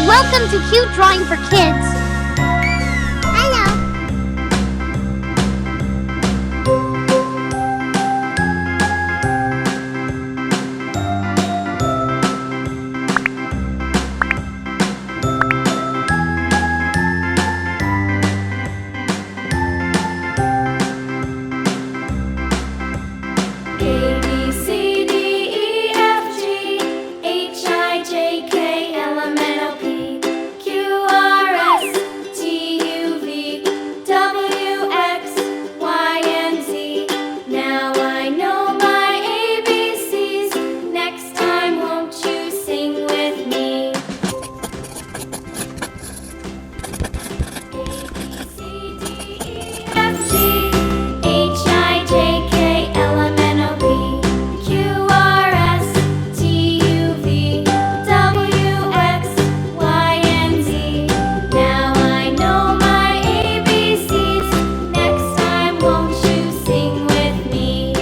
Welcome to Cute Drawing for Kids. Hello. A, B, C, D, E, F, G, H, I, J, K, L, M, N, O, P, Q, R, S, T, U, V, W, X, Y, and Z. Now I know my ABCs. Next time, won't you sing with me? A, B, C, D, E, F, G, H, I, J, K, L, M, N, O, P, Q, R, S, T, U, V, W, X, Y, and Z. Now I know my ABCs. Next time, won't you sing with me?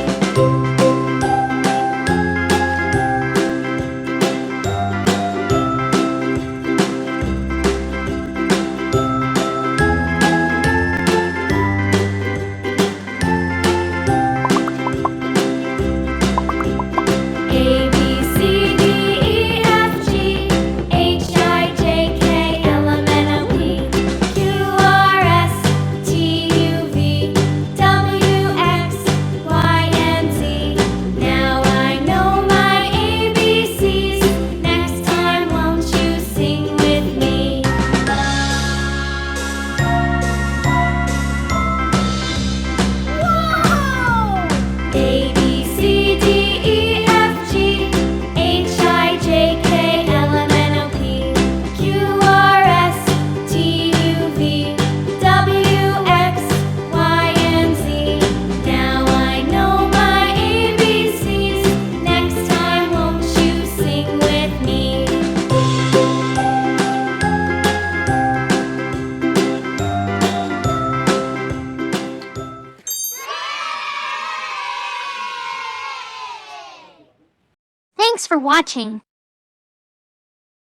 A, B, C, D, E, F, G, H, I, J, K, L, M, N, O, P, Q, R, S, T, U, V, W, X, Y, and Z. Now I know my ABCs. Next time, won't you sing with me? A, B, C, D, E, F, G, H, I, J, K, L, M, N, O, P, Q, R, S, T, U, V, W, X, Y, and Z. Now I know my ABCs. Next time, won't you sing with me? Thanks for watching.